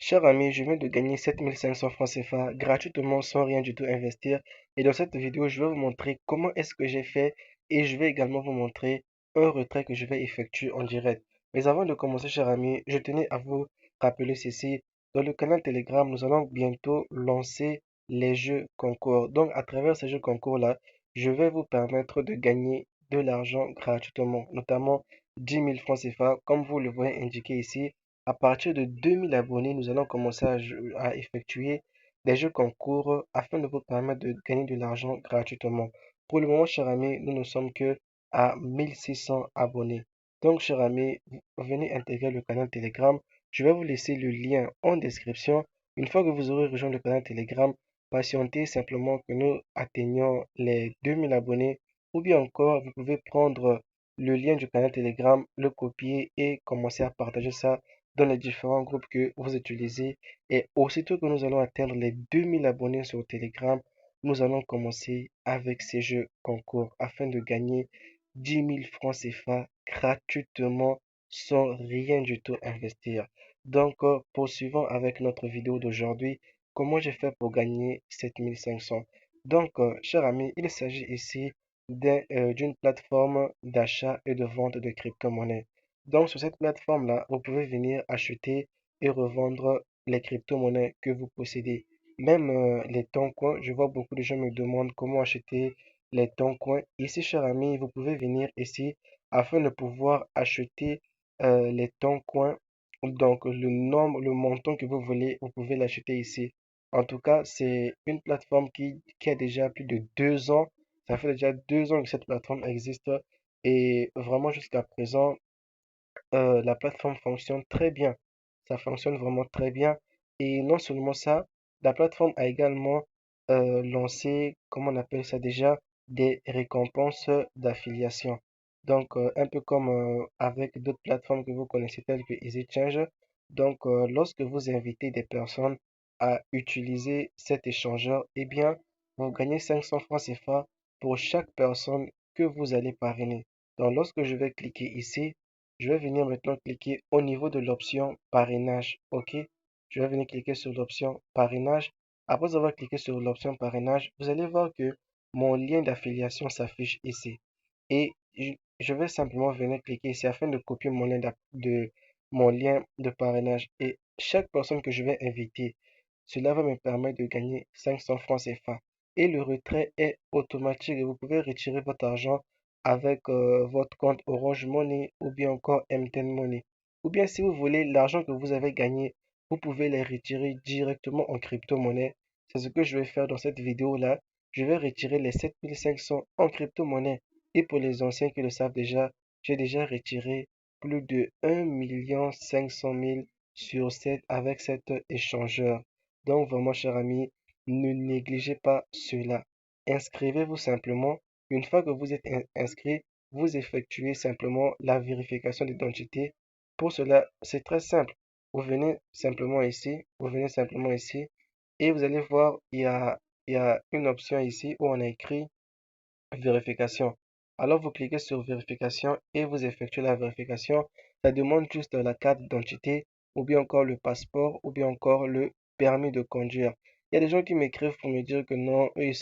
Cher ami, je viens de gagner 7500 francs CFA gratuitement sans rien du tout investir. Et dans cette vidéo, je vais vous montrer comment est-ce que j'ai fait et je vais également vous montrer un retrait que je vais effectuer en direct. Mais avant de commencer, cher ami, je tenais à vous rappeler ceci. Dans le canal Telegram, nous allons bientôt lancer les jeux concours. Donc, à travers ces jeux concours-là, je vais vous permettre de gagner de l'argent gratuitement, notamment 10 000 francs CFA, comme vous le voyez indiqué ici. À partir de 2000 abonnés, nous allons commencer à effectuer des jeux concours afin de vous permettre de gagner de l'argent gratuitement. Pour le moment, cher ami, nous ne sommes que à 1600 abonnés. Donc, cher ami, venez intégrer le canal Telegram. Je vais vous laisser le lien en description. Une fois que vous aurez rejoint le canal Telegram, patientez simplement que nous atteignions les 2000 abonnés ou bien encore, vous pouvez prendre le lien du canal Telegram, le copier et commencer à partager ça dans les différents groupes que vous utilisez. Et aussitôt que nous allons atteindre les 2000 abonnés sur Telegram, nous allons commencer avec ces jeux concours afin de gagner 10 000 francs CFA gratuitement sans rien du tout investir. Donc, poursuivons avec notre vidéo d'aujourd'hui. Comment j'ai fait pour gagner 7500? Donc, cher ami, il s'agit ici d'une plateforme d'achat et de vente de crypto-monnaies. Donc, sur cette plateforme-là, vous pouvez venir acheter et revendre les crypto-monnaies que vous possédez. Même les Toncoins, je vois beaucoup de gens me demandent comment acheter les Toncoins. Ici, cher ami, vous pouvez venir ici afin de pouvoir acheter les Toncoins. Donc, le nombre, le montant que vous voulez, vous pouvez l'acheter ici. En tout cas, c'est une plateforme qui a déjà plus de 2 ans. Ça fait déjà 2 ans que cette plateforme existe et vraiment jusqu'à présent, la plateforme fonctionne très bien. Ça fonctionne vraiment très bien. Et non seulement ça, la plateforme a également lancé, comment on appelle ça déjà, des récompenses d'affiliation. Donc, un peu comme avec d'autres plateformes que vous connaissez telles que EasyChange. Donc, lorsque vous invitez des personnes à utiliser cet échangeur, eh bien, vous gagnez 500 francs CFA pour chaque personne que vous allez parrainer. Donc, lorsque je vais cliquer ici, je vais venir maintenant cliquer au niveau de l'option parrainage. OK? Je vais venir cliquer sur l'option parrainage. Après avoir cliqué sur l'option parrainage, vous allez voir que mon lien d'affiliation s'affiche ici. Et je vais simplement venir cliquer ici afin de copier mon lien de parrainage. Et chaque personne que je vais inviter, cela va me permettre de gagner 500 francs CFA. Et le retrait est automatique et vous pouvez retirer votre argent avec votre compte Orange Money ou bien encore MTN Money. Ou bien si vous voulez l'argent que vous avez gagné, vous pouvez les retirer directement en crypto-monnaie. C'est ce que je vais faire dans cette vidéo-là. Je vais retirer les 7500 en crypto-monnaie. Et pour les anciens qui le savent déjà, j'ai déjà retiré plus de 1 500 000 sur avec cet échangeur. Donc vraiment, cher ami, ne négligez pas cela. Inscrivez-vous simplement. Une fois que vous êtes inscrit, vous effectuez simplement la vérification d'identité. Pour cela, c'est très simple. Vous venez simplement ici et vous allez voir, il y a une option ici où on a écrit vérification. Alors vous cliquez sur vérification et vous effectuez la vérification. Ça demande juste la carte d'identité ou bien encore le passeport ou bien encore le permis de conduire. Il y a des gens qui m'écrivent pour me dire que non, eux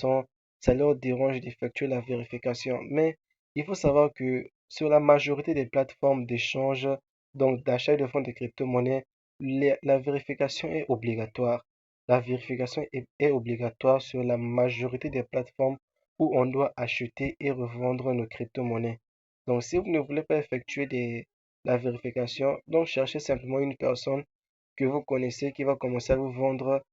ça leur dérange d'effectuer la vérification. Mais il faut savoir que sur la majorité des plateformes d'échange, donc d'achat et de vente de crypto-monnaies, la vérification est obligatoire. La vérification est obligatoire sur la majorité des plateformes où on doit acheter et revendre nos crypto-monnaies. Donc, si vous ne voulez pas effectuer la vérification, donc cherchez simplement une personne que vous connaissez qui va commencer à vous vendre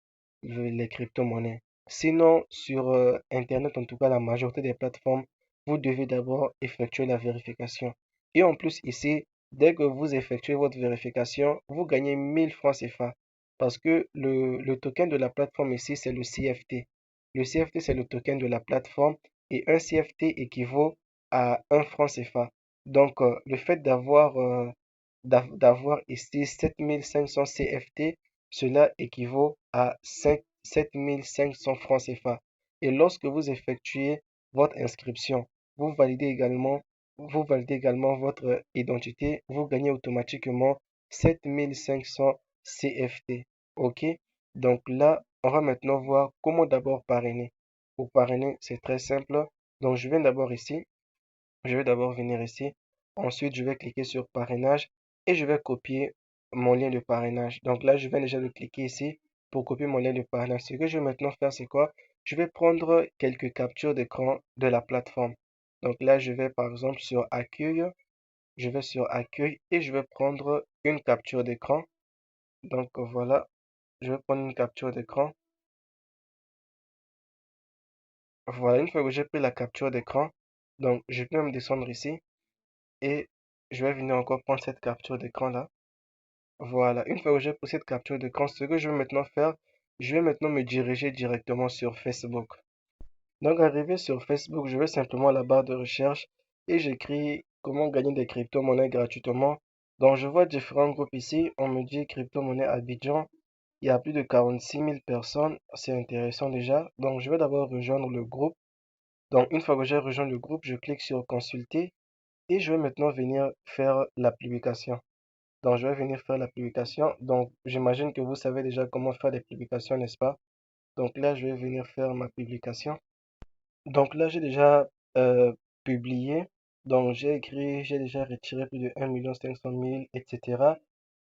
les crypto-monnaies. Sinon, sur Internet, en tout cas la majorité des plateformes, vous devez d'abord effectuer la vérification. Et en plus, ici, dès que vous effectuez votre vérification, vous gagnez 1000 francs CFA. Parce que le token de la plateforme ici, c'est le CFT. Le CFT, c'est le token de la plateforme et un CFT équivaut à 1 franc CFA. Donc, le fait d'avoir ici 7500 CFT, cela équivaut à 7500 francs CFA. Et lorsque vous effectuez votre inscription, vous validez également, vous validez également votre identité, vous gagnez automatiquement 7500 CFT. Ok, donc là, on va maintenant voir comment d'abord parrainer. Pour parrainer, c'est très simple. Donc, je viens d'abord ici. Je vais d'abord venir ici. Ensuite, je vais cliquer sur parrainage et je vais copier mon lien de parrainage. Donc là, je viens déjà de cliquer ici pour copier mon lien de parrainage. Ce que je vais maintenant faire, c'est quoi? Je vais prendre quelques captures d'écran de la plateforme. Donc là, je vais par exemple sur accueil. Je vais sur accueil et je vais prendre une capture d'écran. Donc voilà, je vais prendre une capture d'écran. Voilà, une fois que j'ai pris la capture d'écran, donc je peux me descendre ici et je vais venir encore prendre cette capture d'écran là. Voilà, une fois que j'ai pris cette capture d'écran, ce que je vais maintenant faire, je vais maintenant me diriger directement sur Facebook. Donc arrivé sur Facebook, je vais simplement à la barre de recherche et j'écris comment gagner des crypto-monnaies gratuitement. Donc je vois différents groupes ici, on me dit crypto-monnaie Abidjan, il y a plus de 46 000 personnes, c'est intéressant déjà. Donc je vais d'abord rejoindre le groupe. Donc une fois que j'ai rejoint le groupe, je clique sur consulter et je vais maintenant venir faire la publication. Donc, je vais venir faire la publication. Donc, j'imagine que vous savez déjà comment faire des publications, n'est-ce pas? Donc là, je vais venir faire ma publication. Donc là, j'ai déjà publié. Donc, j'ai écrit, j'ai déjà retiré plus de 1 500 000, etc.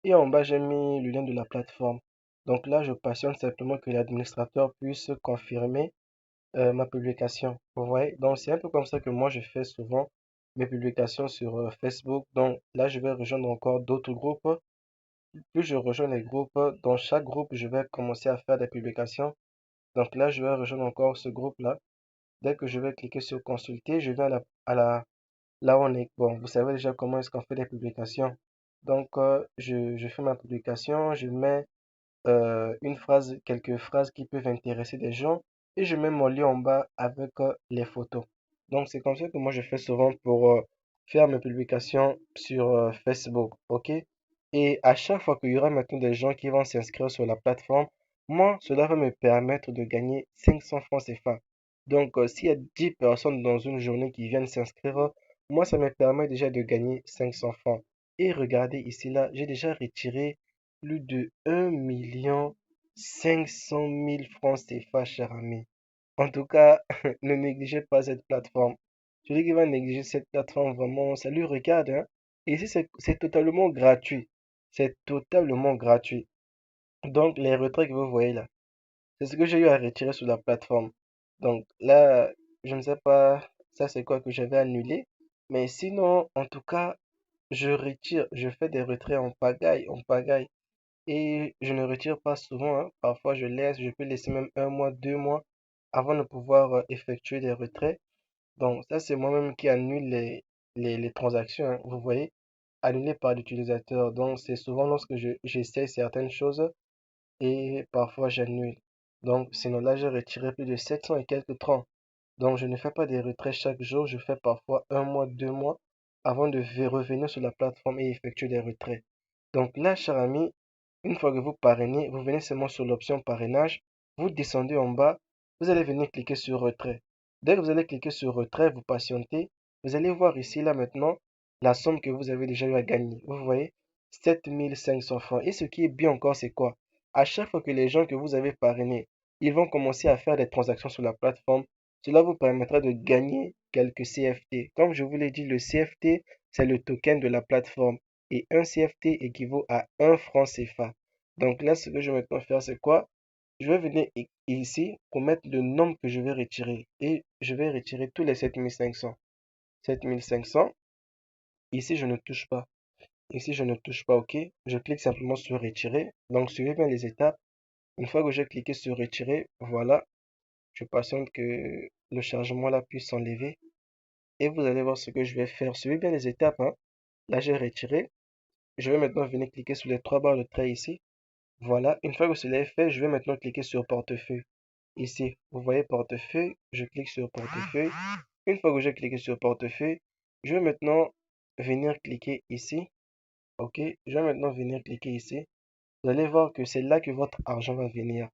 Et en bas, j'ai mis le lien de la plateforme. Donc là, je patiente simplement que l'administrateur puisse confirmer ma publication. Vous voyez? Donc, c'est un peu comme ça que moi, je fais souvent mes publications sur Facebook. Donc là, je vais rejoindre encore d'autres groupes. Plus je rejoins les groupes, dans chaque groupe, je vais commencer à faire des publications. Donc là, je vais rejoindre encore ce groupe-là. Dès que je vais cliquer sur consulter, je vais là où on est. Bon, vous savez déjà comment est-ce qu'on fait des publications. Donc, je fais ma publication, je mets une phrase, quelques phrases qui peuvent intéresser des gens et je mets mon lien en bas avec les photos. Donc, c'est comme ça que moi je fais souvent pour faire mes publications sur Facebook. OK? Et à chaque fois qu'il y aura maintenant des gens qui vont s'inscrire sur la plateforme, moi, cela va me permettre de gagner 500 francs CFA. Donc, s'il y a 10 personnes dans une journée qui viennent s'inscrire, moi, ça me permet déjà de gagner 500 francs. Et regardez ici, là, j'ai déjà retiré plus de 1 500 000 francs CFA, cher ami. En tout cas, ne négligez pas cette plateforme. Celui qui va négliger cette plateforme, vraiment, ça lui regarde, hein. Et ici, c'est totalement gratuit. C'est totalement gratuit. Donc, les retraits que vous voyez là, c'est ce que j'ai eu à retirer sur la plateforme. Donc là, je ne sais pas, ça c'est quoi que j'avais annulé. Mais sinon, en tout cas, je retire, je fais des retraits en pagaille, en pagaille. Et je ne retire pas souvent, hein. Parfois, je laisse, je peux laisser même 1 mois, 2 mois avant de pouvoir effectuer des retraits. Donc, ça, c'est moi-même qui annule les transactions, hein. Vous voyez, annulé par l'utilisateur. Donc, c'est souvent lorsque j'essaie certaines choses et parfois j'annule. Donc, sinon là, j'ai retiré plus de 700 et quelques francs. Donc, je ne fais pas des retraits chaque jour, je fais parfois 1 mois, 2 mois avant de revenir sur la plateforme et effectuer des retraits. Donc là, cher ami, une fois que vous parrainez, vous venez seulement sur l'option parrainage, vous descendez en bas, vous allez venir cliquer sur retrait. Dès que vous allez cliquer sur retrait, vous patientez, vous allez voir ici, là maintenant, la somme que vous avez déjà eu à gagner. Vous voyez, 7 500 francs. Et ce qui est bien encore, c'est quoi? À chaque fois que les gens que vous avez parrainés, ils vont commencer à faire des transactions sur la plateforme, cela vous permettra de gagner quelques CFT. Comme je vous l'ai dit, le CFT, c'est le token de la plateforme et un CFT équivaut à 1 franc CFA. Donc là, ce que je vais maintenant faire, c'est quoi? Je vais venir ici pour mettre le nombre que je vais retirer et je vais retirer tous les 7 500. 7 500. Ici, je ne touche pas. Ici, je ne touche pas, OK? Je clique simplement sur retirer. Donc, suivez bien les étapes. Une fois que j'ai cliqué sur retirer, voilà, je patiente que le chargement là puisse s'enlever. Et vous allez voir ce que je vais faire. Suivez bien les étapes, hein. Là, j'ai retiré. Je vais maintenant venir cliquer sur les trois barres de trait ici. Voilà, une fois que cela est fait, je vais maintenant cliquer sur portefeuille. Ici, vous voyez portefeuille, je clique sur portefeuille. Une fois que j'ai cliqué sur portefeuille, je vais maintenant venir cliquer ici. OK, je vais maintenant venir cliquer ici. Vous allez voir que c'est là que votre argent va venir.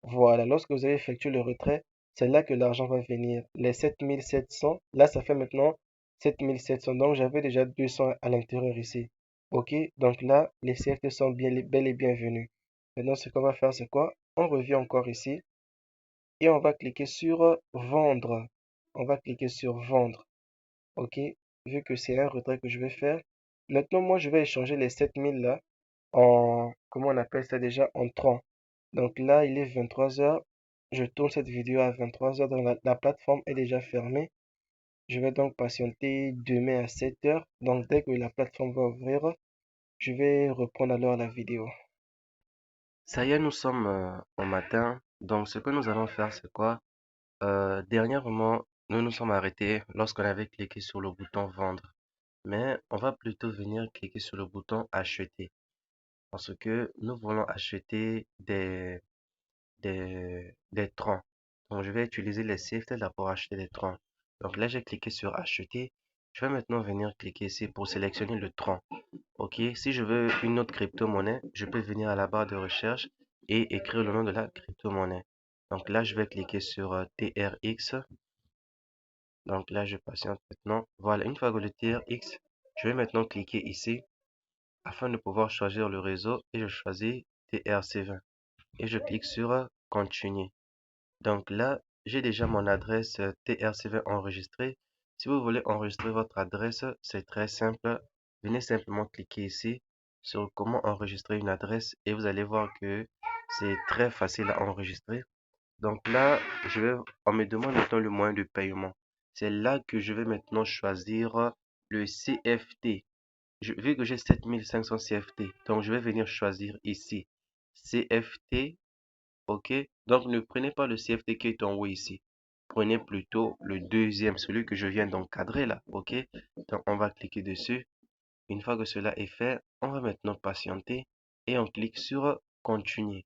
Voilà, lorsque vous avez effectué le retrait, c'est là que l'argent va venir. Les 7 700, là, ça fait maintenant 7 700. Donc, j'avais déjà 200 à l'intérieur ici. OK, donc là, les CFT sont bel et bien venus. Maintenant, ce qu'on va faire, c'est quoi? On revient encore ici et on va cliquer sur vendre. On va cliquer sur vendre. OK? Vu que c'est un retrait que je vais faire. Maintenant, moi, je vais échanger les 7000 là en, comment on appelle ça déjà? En tronc. Donc là, il est 23 heures. Je tourne cette vidéo à 23 heures. Donc la plateforme est déjà fermée. Je vais donc patienter demain à 7 heures. Donc dès que la plateforme va ouvrir, je vais reprendre alors la vidéo. Ça y est, nous sommes au matin. Donc ce que nous allons faire, c'est quoi? Dernièrement, nous nous sommes arrêtés lorsqu'on avait cliqué sur le bouton vendre. Mais on va plutôt venir cliquer sur le bouton acheter. Parce que nous voulons acheter des troncs. Donc, je vais utiliser les CFT là pour acheter des troncs. Donc là, j'ai cliqué sur acheter. Je vais maintenant venir cliquer ici pour sélectionner le tronc. OK, si je veux une autre crypto-monnaie, je peux venir à la barre de recherche et écrire le nom de la crypto-monnaie. Donc là, je vais cliquer sur TRX. Donc là, je patiente maintenant. Voilà, une fois que le TRX, je vais maintenant cliquer ici afin de pouvoir choisir le réseau et je choisis TRC20 et je clique sur continuer. Donc là, j'ai déjà mon adresse TRC20 enregistrée. Si vous voulez enregistrer votre adresse, c'est très simple. Venez simplement cliquer ici sur comment enregistrer une adresse et vous allez voir que c'est très facile à enregistrer. Donc là, on me demande maintenant le moyen de paiement. C'est là que je vais maintenant choisir le CFT. Vu que j'ai 7500 CFT, donc je vais venir choisir ici CFT. OK? Donc ne prenez pas le CFT qui est en haut ici. Prenez plutôt le deuxième, celui que je viens d'encadrer là. OK? Donc on va cliquer dessus. Une fois que cela est fait, on va maintenant patienter et on clique sur continuer.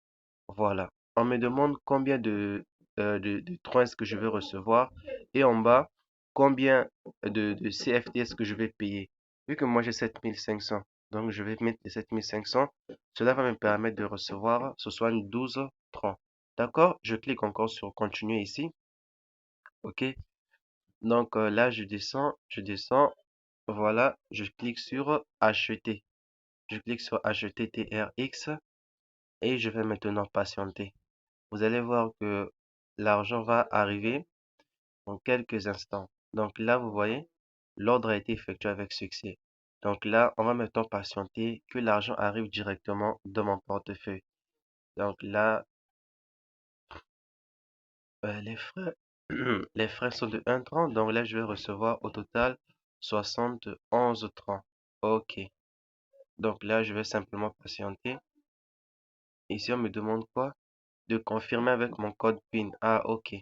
Voilà. On me demande combien de troncs est-ce que je vais recevoir et en bas, combien de CFT est-ce que je vais payer. Vu que moi j'ai 7500, donc je vais mettre les 7500. Cela va me permettre de recevoir 72 troncs. D'accord? Je clique encore sur continuer ici. OK? Donc là, je descends. Voilà, je clique sur acheter. Je clique sur acheter TRX et je vais maintenant patienter. Vous allez voir que l'argent va arriver en quelques instants. Donc là, vous voyez, l'ordre a été effectué avec succès. Donc là, on va maintenant patienter que l'argent arrive directement dans mon portefeuille. Donc là, les frais, les frais sont de 1,30. Donc là, je vais recevoir au total 71 francs. OK. Donc là, je vais simplement patienter. Ici, on me demande quoi? De confirmer avec mon code PIN. Ah, OK.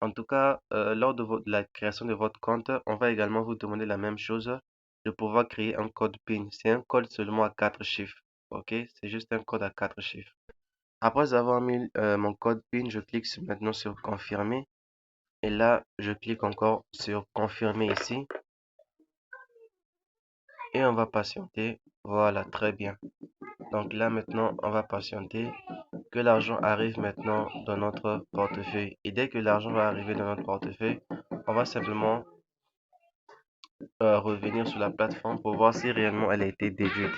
En tout cas, lors de la création de votre compte, on va également vous demander la même chose, de pouvoir créer un code PIN. C'est un code seulement à 4 chiffres. OK? C'est juste un code à 4 chiffres. Après avoir mis mon code PIN, je clique maintenant sur confirmer. Et là, je clique encore sur confirmer ici. Et on va patienter. Voilà, très bien. Donc là, maintenant, on va patienter que l'argent arrive maintenant dans notre portefeuille. Et dès que l'argent va arriver dans notre portefeuille, on va simplement revenir sur la plateforme pour voir si réellement elle a été déduite.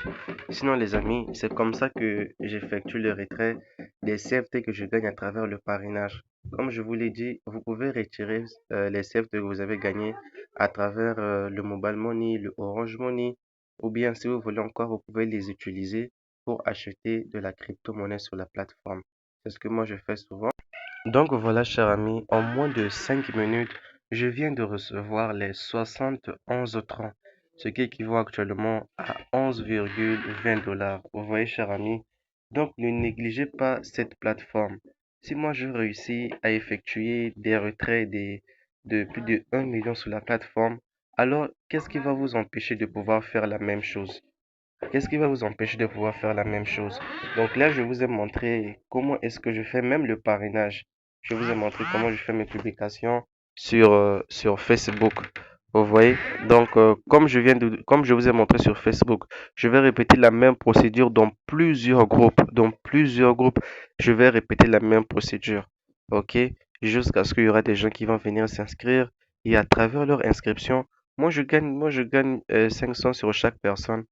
Sinon, les amis, c'est comme ça que j'effectue le retrait des CFT que je gagne à travers le parrainage. Comme je vous l'ai dit, vous pouvez retirer les CFT que vous avez gagnés à travers le Mobile Money, le Orange Money, ou bien si vous voulez encore, vous pouvez les utiliser pour acheter de la crypto-monnaie sur la plateforme. C'est ce que moi je fais souvent. Donc voilà, cher ami, en moins de 5 minutes, je viens de recevoir les 71 francs, ce qui équivaut actuellement à 11,20 dollars. Vous voyez, cher ami, donc ne négligez pas cette plateforme. Si moi je réussis à effectuer des retraits de plus de 1 million sur la plateforme, alors qu'est-ce qui va vous empêcher de pouvoir faire la même chose? Qu'est-ce qui va vous empêcher de pouvoir faire la même chose? Donc là, je vous ai montré comment est-ce que je fais même le parrainage. Je vous ai montré comment je fais mes publications sur Facebook. Vous voyez? Donc, comme je vous ai montré sur Facebook, je vais répéter la même procédure dans plusieurs groupes. Dans plusieurs groupes, je vais répéter la même procédure. OK? Jusqu'à ce qu'il y aura des gens qui vont venir s'inscrire. Et à travers leur inscription, moi, je gagne 500 sur chaque personne.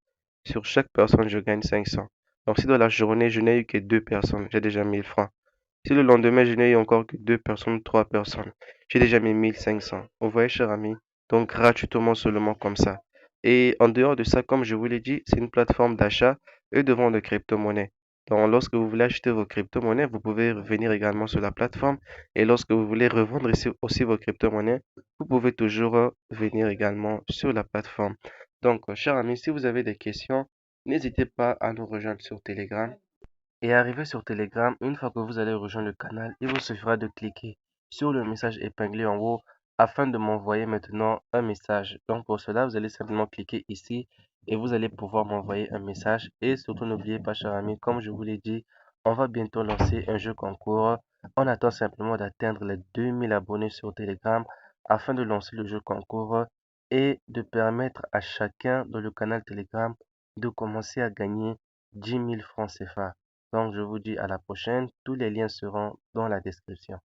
Sur chaque personne, je gagne 500. Donc si dans la journée, je n'ai eu que 2 personnes, j'ai déjà 1 000 francs. Si le lendemain, je n'ai eu encore que 2 personnes, 3 personnes, j'ai déjà mis 1 500. Vous voyez, cher ami? Donc, gratuitement seulement comme ça. Et en dehors de ça, comme je vous l'ai dit, c'est une plateforme d'achat et de vente de crypto-monnaies. Donc, lorsque vous voulez acheter vos crypto-monnaies, vous pouvez venir également sur la plateforme. Et lorsque vous voulez revendre aussi vos crypto-monnaies, vous pouvez toujours venir également sur la plateforme. Donc, cher ami, si vous avez des questions, n'hésitez pas à nous rejoindre sur Telegram. Et arrivé sur Telegram, une fois que vous allez rejoindre le canal, il vous suffira de cliquer sur le message épinglé en haut afin de m'envoyer maintenant un message. Donc pour cela, vous allez simplement cliquer ici et vous allez pouvoir m'envoyer un message. Et surtout, n'oubliez pas, cher ami, comme je vous l'ai dit, on va bientôt lancer un jeu concours. On attend simplement d'atteindre les 2000 abonnés sur Telegram afin de lancer le jeu concours et de permettre à chacun dans le canal Telegram de commencer à gagner 10 000 francs CFA. Donc, je vous dis à la prochaine. Tous les liens seront dans la description.